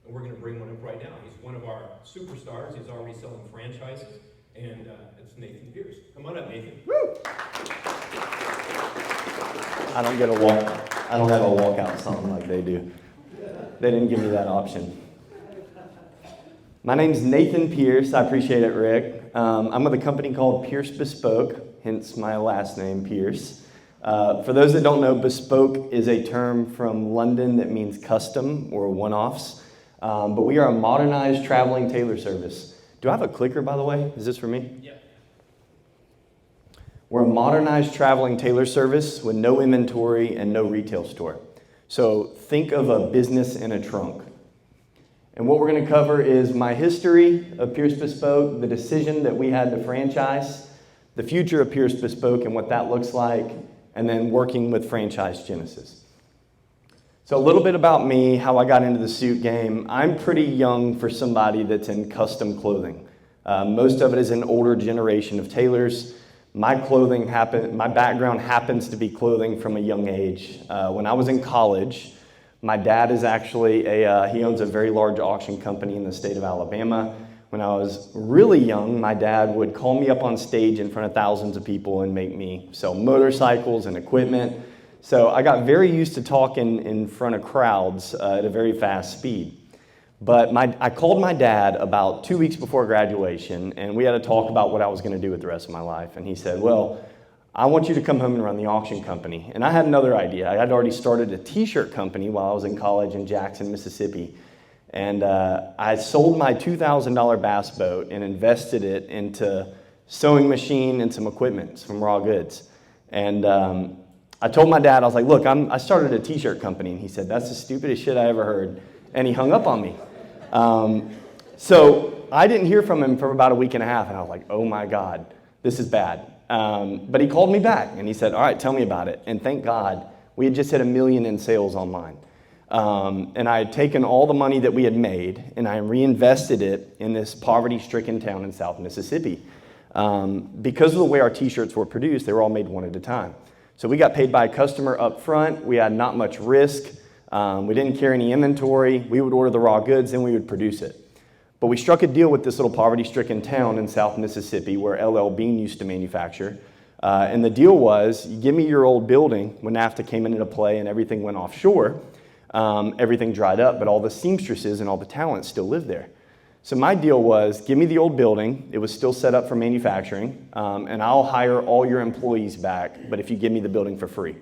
and we're going to bring one up right now. He's one of our superstars. He's already selling franchises, and it's Nathan Pearce. Come on up, Nathan. Woo! I don't have a walkout song like they do. They didn't give me that option. My name's Nathan Pearce. I appreciate it, Rick. I'm with a company called Pearce Bespoke, hence my last name, Pearce. For those that don't know, bespoke is a term from London that means custom or one-offs. But we are a modernized traveling tailor service. Do I have a clicker, by the way? Is this for me? Yeah. We're a modernized traveling tailor service with no inventory and no retail store. So think of a business in a trunk. And what we're going to cover is my history of Pearce Bespoke, the decision that we had to franchise, the future of Pearce Bespoke and what that looks like, and then working with Franchise Genesis. So a little bit about me, how I got into the suit game. I'm pretty young for somebody that's in custom clothing. Most of it is an older generation of tailors. My background happens to be clothing from a young age. When I was in college, my dad is actually he owns a very large auction company in the state of Alabama. When I was really young, my dad would call me up on stage in front of thousands of people and make me sell motorcycles and equipment. So I got very used to talking in front of crowds at a very fast speed. But I called my dad about 2 weeks before graduation, and we had a talk about what I was going to do with the rest of my life. And he said, well, I want you to come home and run the auction company. And I had another idea. I had already started a t-shirt company while I was in college in Jackson, Mississippi. And I sold my $2,000 bass boat and invested it into sewing machine and some equipment, some raw goods. And I told my dad, I was like, look, I started a t-shirt company. And he said, that's the stupidest shit I ever heard. And he hung up on me. So I didn't hear from him for about a week and a half, and I was like, oh my God, this is bad. But he called me back, and he said, all right, tell me about it. And thank God, we had just hit 1 million in sales online. And I had taken all the money that we had made, and I reinvested it in this poverty-stricken town in South Mississippi. Because of the way our t-shirts were produced, they were all made one at a time. So we got paid by a customer up front. We had not much risk. We didn't carry any inventory. We would order the raw goods, and we would produce it. But we struck a deal with this little poverty-stricken town in South Mississippi where LL Bean used to manufacture. And the deal was, you give me your old building. When NAFTA came into play and everything went offshore, everything dried up, but all the seamstresses and all the talent still lived there. So my deal was, give me the old building. It was still set up for manufacturing, and I'll hire all your employees back, but if you give me the building for free.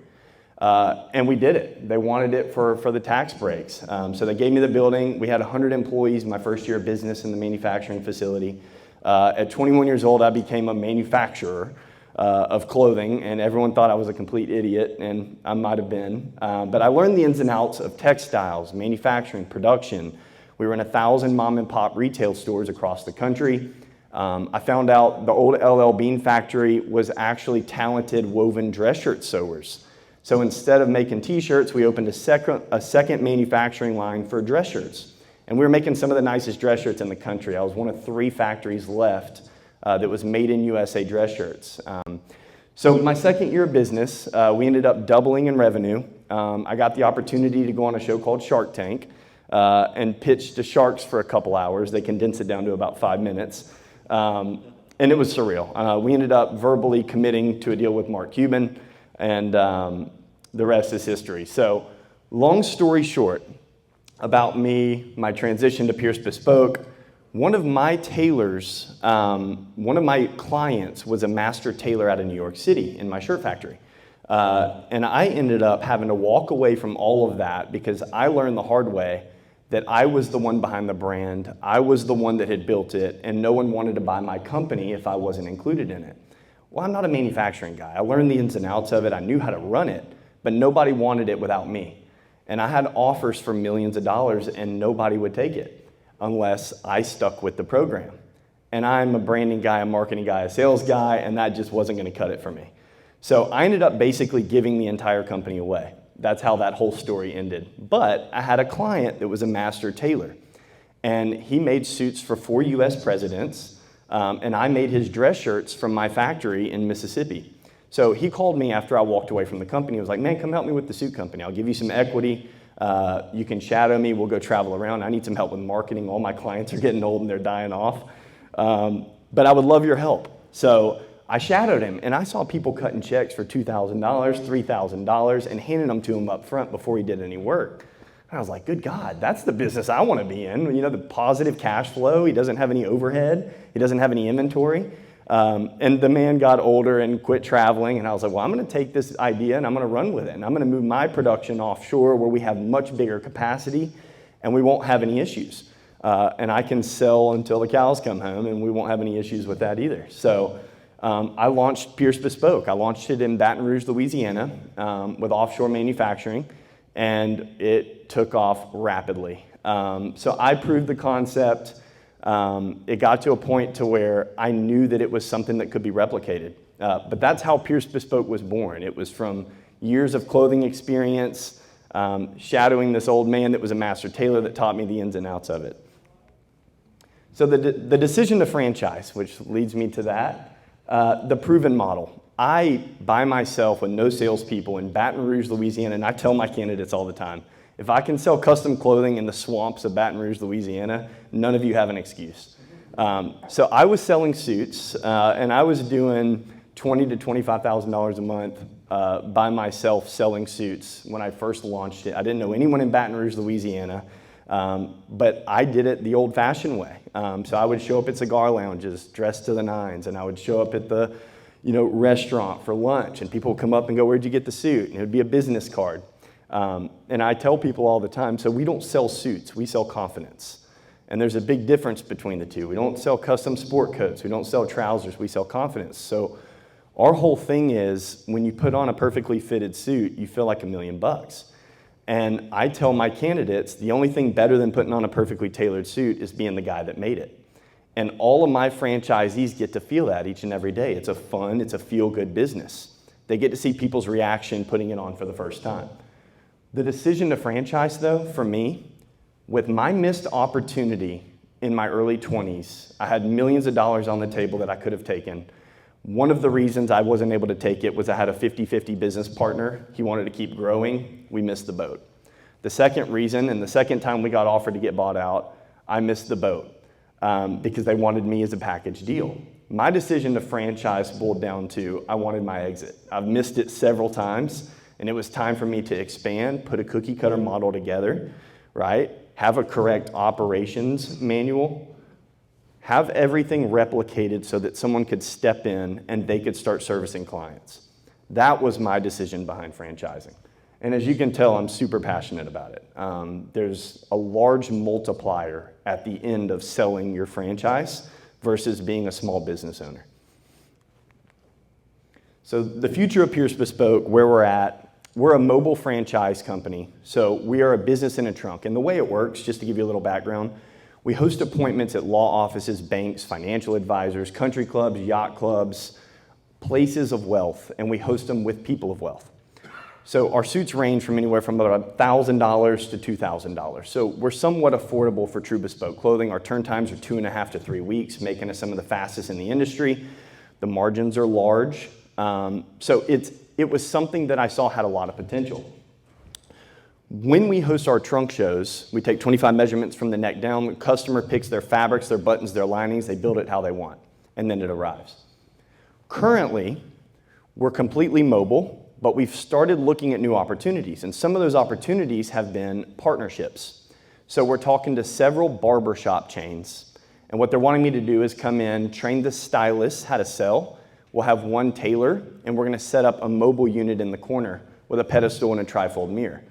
And we did it. They wanted it for the tax breaks. So they gave me the building. We had 100 employees my first year of business in the manufacturing facility. At 21 years old, I became a manufacturer of clothing, and everyone thought I was a complete idiot, and I might have been. But I learned the ins and outs of textiles, manufacturing, production. We were in 1,000 mom and pop retail stores across the country. I found out the old LL Bean factory was actually talented woven dress shirt sewers. So instead of making t-shirts, we opened a second manufacturing line for dress shirts. And we were making some of the nicest dress shirts in the country. I was one of 3 factories left that was made in USA dress shirts. So my second year of business, we ended up doubling in revenue. I got the opportunity to go on a show called Shark Tank and pitch to sharks for a couple hours. They condensed it down to about 5 minutes. And it was surreal. We ended up verbally committing to a deal with Mark Cuban, and the rest is history. So long story short about me, my transition to Pearce Bespoke, one of my tailors, one of my clients was a master tailor out of New York City in my shirt factory. And I ended up having to walk away from all of that because I learned the hard way that I was the one behind the brand, I was the one that had built it, and no one wanted to buy my company if I wasn't included in it. Well, I'm not a manufacturing guy. I learned the ins and outs of it. I knew how to run it, but nobody wanted it without me. And I had offers for millions of dollars, and nobody would take it unless I stuck with the program. And I'm a branding guy, a marketing guy, a sales guy, and that just wasn't going to cut it for me. So I ended up basically giving the entire company away. That's how that whole story ended. But I had a client that was a master tailor, and he made suits for 4 U.S. presidents, and I made his dress shirts from my factory in Mississippi. So he called me after I walked away from the company. He was like, man, come help me with the suit company. I'll give you some equity. You can shadow me. We'll go travel around. I need some help with marketing. All my clients are getting old and they're dying off. But I would love your help. So I shadowed him, and I saw people cutting checks for $2,000, $3,000, and handing them to him up front before he did any work. And I was like, good God, that's the business I want to be in. You know, the positive cash flow. He doesn't have any overhead. He doesn't have any inventory. And the man got older and quit traveling, and I was like, well, I'm going to take this idea and I'm going to run with it, and I'm going to move my production offshore where we have much bigger capacity and we won't have any issues. And I can sell until the cows come home, and we won't have any issues with that either. So I launched Pearce Bespoke. I launched it in Baton Rouge, Louisiana, with offshore manufacturing, and it took off rapidly. So I proved the concept. It got to a point to where I knew that it was something that could be replicated. But that's how Pearce Bespoke was born. It was from years of clothing experience, shadowing this old man that was a master tailor that taught me the ins and outs of it. So the decision to franchise, which leads me to that, the proven model. I, by myself with no salespeople in Baton Rouge, Louisiana, and I tell my candidates all the time, if I can sell custom clothing in the swamps of Baton Rouge, Louisiana, none of you have an excuse. So I was selling suits, and I was doing $20,000 to $25,000 a month by myself selling suits when I first launched it. I didn't know anyone in Baton Rouge, Louisiana, but I did it the old-fashioned way. So I would show up at cigar lounges dressed to the nines, and I would show up at the restaurant for lunch, and people would come up and go, where'd you get the suit? And it would be a business card. And I tell people all the time, so we don't sell suits, we sell confidence. And there's a big difference between the two. We don't sell custom sport coats, we don't sell trousers, we sell confidence. So our whole thing is, when you put on a perfectly fitted suit, you feel like $1 million. And I tell my candidates, the only thing better than putting on a perfectly tailored suit is being the guy that made it. And all of my franchisees get to feel that each and every day. It's a fun, it's a feel-good business. They get to see people's reaction putting it on for the first time. The decision to franchise, though, for me, with my missed opportunity in my early 20s, I had millions of dollars on the table that I could have taken. One of the reasons I wasn't able to take it was I had a 50-50 business partner. He wanted to keep growing. We missed the boat. The second reason, and the second time we got offered to get bought out, I missed the boat because they wanted me as a package deal. My decision to franchise boiled down to I wanted my exit. I've missed it several times, and it was time for me to expand, put a cookie cutter model together, right? Have a correct operations manual, have everything replicated so that someone could step in and they could start servicing clients. That was my decision behind franchising. And as you can tell, I'm super passionate about it. There's a large multiplier at the end of selling your franchise versus being a small business owner. So the future of Pearce Bespoke, where we're at, we're a mobile franchise company. So we are a business in a trunk. And the way it works, just to give you a little background, we host appointments at law offices, banks, financial advisors, country clubs, yacht clubs, places of wealth, and we host them with people of wealth. So our suits range from anywhere from about $1,000 to $2,000. So we're somewhat affordable for true bespoke clothing. Our turn times are 2.5 to 3 weeks, making us some of the fastest in the industry. The margins are large. So it was something that I saw had a lot of potential. When we host our trunk shows, we take 25 measurements from the neck down. The customer picks their fabrics, their buttons, their linings. They build it how they want, and then it arrives. Currently, we're completely mobile, but we've started looking at new opportunities, and some of those opportunities have been partnerships. So we're talking to several barbershop chains, and what they're wanting me to do is come in, train the stylists how to sell. We'll have one tailor, and we're going to set up a mobile unit in the corner with a pedestal and a trifold mirror.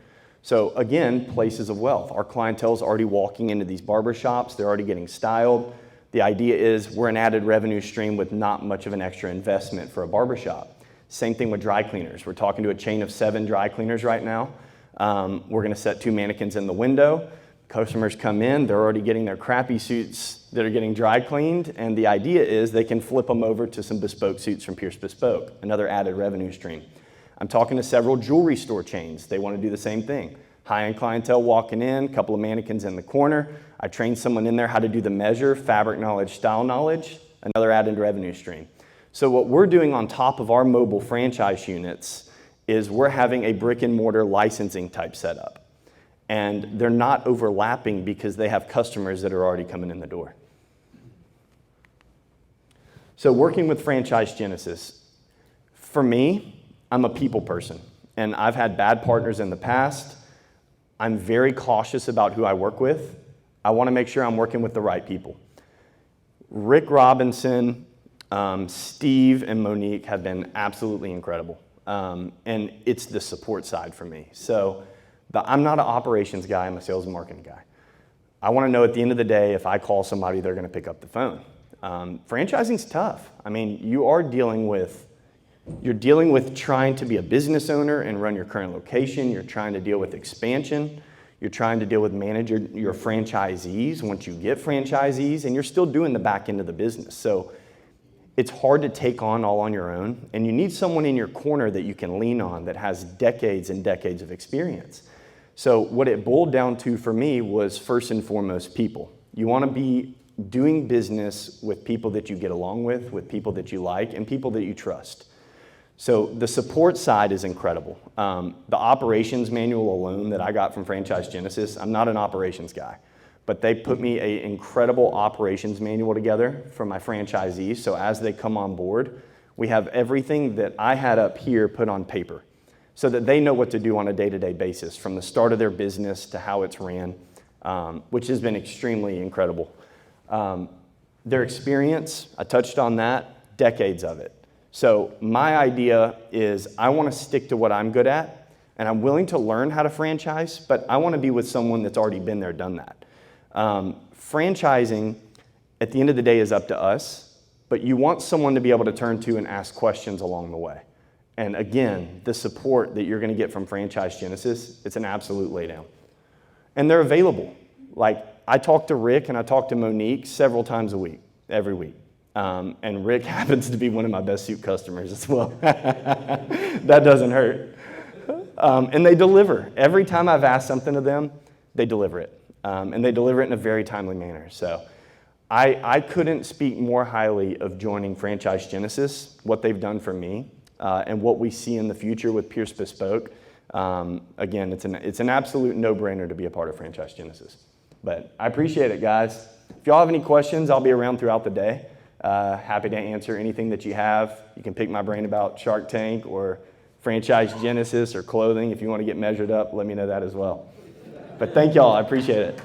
So again, places of wealth. Our clientele is already walking into these barbershops. They're already getting styled. The idea is we're an added revenue stream with not much of an extra investment for a barbershop. Same thing with dry cleaners. We're talking to a chain of 7 dry cleaners right now. We're going to set 2 mannequins in the window. Customers come in. They're already getting their crappy suits that are getting dry cleaned. And the idea is they can flip them over to some bespoke suits from Pearce Bespoke, another added revenue stream. I'm talking to several jewelry store chains. They want to do the same thing. High-end clientele walking in, a couple of mannequins in the corner. I train someone in there how to do the measure, fabric knowledge, style knowledge, another added revenue stream. So what we're doing on top of our mobile franchise units is we're having a brick and mortar licensing type setup. and they're not overlapping because they have customers that are already coming in the door. So working with Franchise Genesis, for me, I'm a people person, and I've had bad partners in the past. I'm very cautious about who I work with. I want to make sure I'm working with the right people. Rick Robinson, Steve, and Monique have been absolutely incredible, and it's the support side for me. So I'm not an operations guy, I'm a sales and marketing guy. I want to know at the end of the day, if I call somebody, they're going to pick up the phone. Franchising's tough. I mean, you're dealing with trying to be a business owner and run your current location. You're trying to deal with expansion. You're trying to deal with manage your franchisees once you get franchisees, and you're still doing the back end of the business. So it's hard to take on all on your own, and you need someone in your corner that you can lean on that has decades and decades of experience. So what it boiled down to for me was first and foremost people. You want to be doing business with people that you get along with people that you like, and people that you trust. So the support side is incredible. The operations manual alone that I got from Franchise Genesis, I'm not an operations guy, but they put me an incredible operations manual together for my franchisees. So as they come on board, we have everything that I had up here put on paper so that they know what to do on a day-to-day basis from the start of their business to how it's ran, which has been extremely incredible. Their experience, I touched on that, decades of it. So my idea is I want to stick to what I'm good at, and I'm willing to learn how to franchise, but I want to be with someone that's already been there, done that. Franchising, at the end of the day, is up to us, but you want someone to be able to turn to and ask questions along the way. And again, the support that you're going to get from Franchise Genesis, it's an absolute laydown. And they're available. Like, I talk to Rick and I talk to Monique several times a week, every week. And Rick happens to be one of my best suit customers as well. That doesn't hurt. And they deliver. Every time I've asked something of them, they deliver it. And they deliver it in a very timely manner. So I couldn't speak more highly of joining Franchise Genesis, what they've done for me, and what we see in the future with Pearce Bespoke. Again, it's an absolute no-brainer to be a part of Franchise Genesis. But I appreciate it, guys. If y'all have any questions, I'll be around throughout the day. Happy to answer anything that you have. You can pick my brain about Shark Tank or Franchise Genesis or clothing. If you want to get measured up, let me know that as well. But thank y'all. I appreciate it.